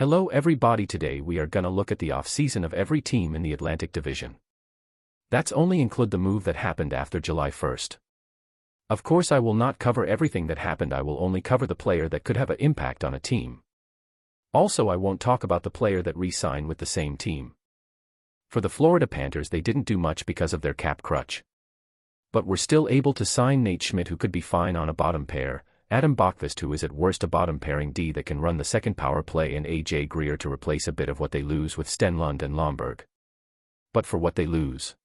Hello everybody, today we are gonna look at the off-season of every team in the Atlantic Division. That's only include the move that happened after July 1st. Of course I will not cover everything that happened, I will only cover the player that could have an impact on a team. Also I won't talk about the player that re-signed with the same team. For the Florida Panthers they didn't do much because of their cap crutch. But were still able to sign Nate Schmidt, who could be fine on a bottom pair, Adam Bokvist, who is at worst a bottom pairing D that can run the second power play, and AJ Greer to replace a bit of what they lose with Stenlund and Lomberg. But for what they lose,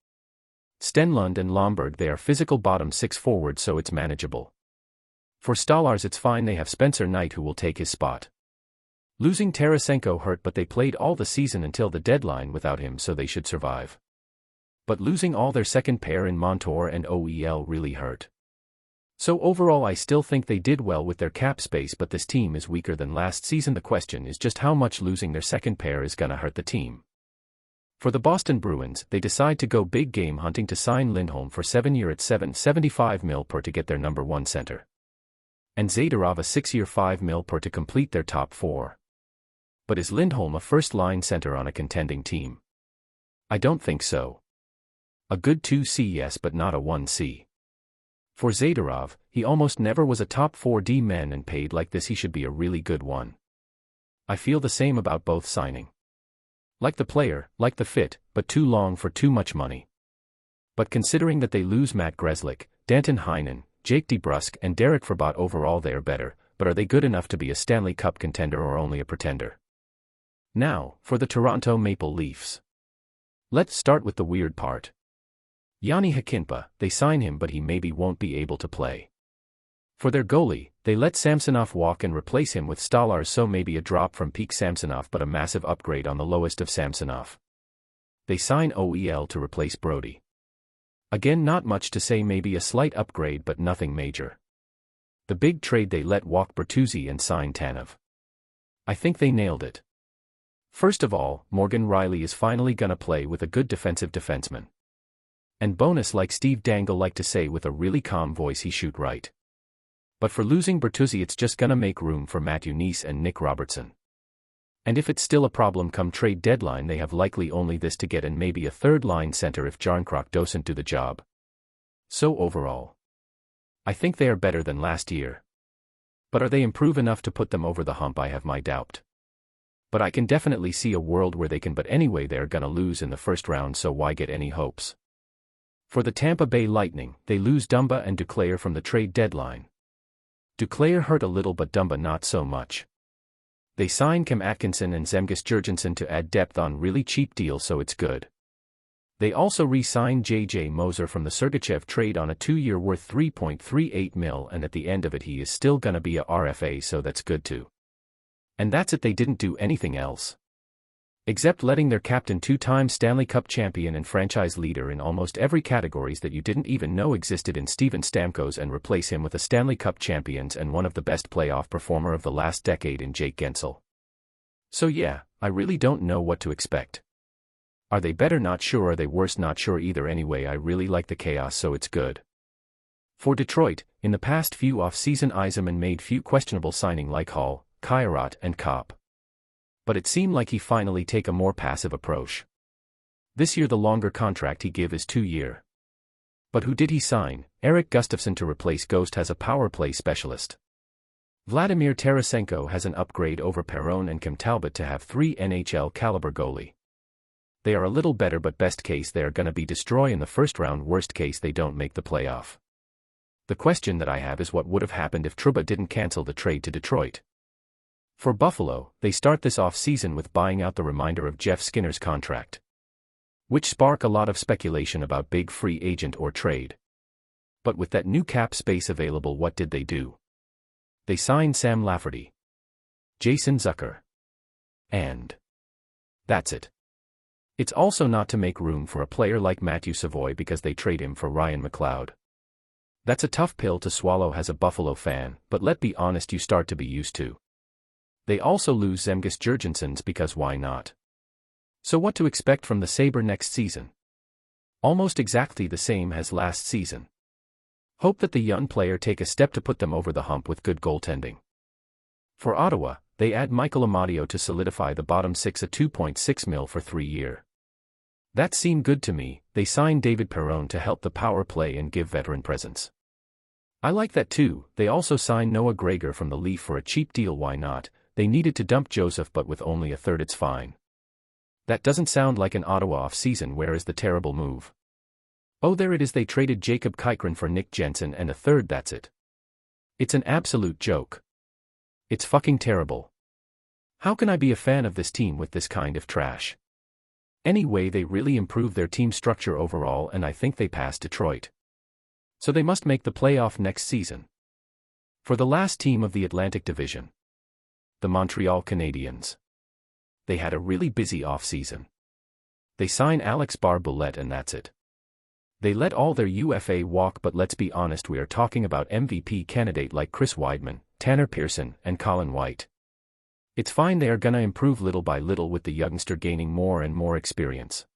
Stenlund and Lomberg, they are physical bottom six forwards, so it's manageable. For Stallars it's fine, they have Spencer Knight who will take his spot. Losing Tarasenko hurt, but they played all the season until the deadline without him, so they should survive. But losing all their second pair in Montour and OEL really hurt. So overall I still think they did well with their cap space, but this team is weaker than last season. The question is just how much losing their second pair is gonna hurt the team. For the Boston Bruins, they decide to go big game hunting to sign Lindholm for 7 years at $7.75 million per to get their number one center. And Zadorov a 6-year $5 million per to complete their top four. But is Lindholm a first-line center on a contending team? I don't think so. A good 2C yes, but not a 1C. For Zadorov, he almost never was a top 4D man, and paid like this he should be a really good one. I feel the same about both signing. Like the player, like the fit, but too long for too much money. But considering that they lose Matt Grzelcyk, Danton Heinen, Jake DeBrusk and Derek Forbort, overall they are better, but are they good enough to be a Stanley Cup contender or only a pretender? Now, for the Toronto Maple Leafs. Let's start with the weird part. Jani Hakinpa, they sign him but he maybe won't be able to play. For their goalie, they let Samsonov walk and replace him with Stallars, so maybe a drop from peak Samsonov but a massive upgrade on the lowest of Samsonov. They sign OEL to replace Brody. Again, not much to say, maybe a slight upgrade but nothing major. The big trade, they let walk Bertuzzi and sign Tanev. I think they nailed it. First of all, Morgan Rielly is finally gonna play with a good defensive defenseman. And bonus, like Steve Dangle liked to say with a really calm voice, he shoot right. But for losing Bertuzzi it's just gonna make room for Matthew Knies and Nick Robertson. And if it's still a problem come trade deadline, they have likely only this to get, and maybe a third-line center if Jarnkrok doesn't do the job. So overall, I think they are better than last year. But are they improve enough to put them over the hump? I have my doubt. But I can definitely see a world where they can, but anyway they are gonna lose in the first round, so why get any hopes? For the Tampa Bay Lightning, they lose Dumba and Duclair from the trade deadline. Duclair hurt a little but Dumba not so much. They sign Kim Atkinson and Zemgus Girgensson to add depth on really cheap deals, so it's good. They also re-signed JJ Moser from the Sergachev trade on a 2-year worth $3.38 million, and at the end of it he is still gonna be a RFA, so that's good too. And that's it, they didn't do anything else. Except letting their captain, 2-time Stanley Cup champion and franchise leader in almost every categories that you didn't even know existed in Steven Stamkos, and replace him with a Stanley Cup champions and one of the best playoff performer of the last decade in Jake Guentzel. So yeah, I really don't know what to expect. Are they better? Not sure. Are they worse? Not sure either. Anyway, I really like the chaos, so it's good. For Detroit, in the past few off-season Yzerman made few questionable signing like Hall, Kyrot and Kopp. But it seemed like he finally take a more passive approach. This year the longer contract he give is 2 year. But who did he sign? Erik Gustafsson to replace Ghost as a power play specialist. Vladimir Tarasenko has an upgrade over Perron and Kim Talbot to have 3 NHL caliber goalie. They are a little better, but best case they are gonna be destroy in the first round, worst case they don't make the playoff. The question that I have is what would have happened if Trouba didn't cancel the trade to Detroit. For Buffalo, they start this off-season with buying out the remainder of Jeff Skinner's contract, which spark a lot of speculation about big free agent or trade. But with that new cap space available, what did they do? They signed Sam Lafferty, Jason Zucker, and that's it. It's also not to make room for a player like Matthew Savoy because they trade him for Ryan McLeod. That's a tough pill to swallow as a Buffalo fan, but let's be honest, you start to be used to. They also lose Zemgus Girgensson because why not? So what to expect from the Sabre next season? Almost exactly the same as last season. Hope that the young player take a step to put them over the hump with good goaltending. For Ottawa, They add Michael Amadio to solidify the bottom six at 2.6 mil for 3 years. That seemed good to me. They signed David Perron to help the power play and give veteran presence. I like that too. They also signed Noah Gregor from the Leaf for a cheap deal. Why not? They needed to dump Joseph, but with only a third it's fine. That doesn't sound like an Ottawa off-season. Where is the terrible move? Oh, there it is. They traded Jacob Chychrun for Nick Jensen and a third. That's it. It's an absolute joke. It's fucking terrible. How can I be a fan of this team with this kind of trash? Anyway, they really improved their team structure overall, and I think they passed Detroit. So they must make the playoff next season. For the last team of the Atlantic Division, the Montreal Canadiens. They had a really busy off-season. They signed Alex Barr-Boulet and that's it. They let all their UFA walk, but let's be honest, we are talking about MVP candidate like Chris Weidman, Tanner Pearson, and Colin White. It's fine, they are gonna improve little by little with the youngster gaining more and more experience.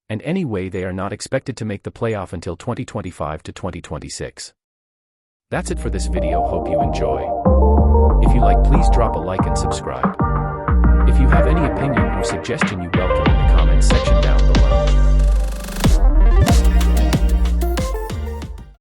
And anyway, they are not expected to make the playoff until 2025 to 2026. That's it for this video, hope you enjoy. If you like, please drop a like and subscribe. If you have any opinion or suggestion, you welcome in the comments section down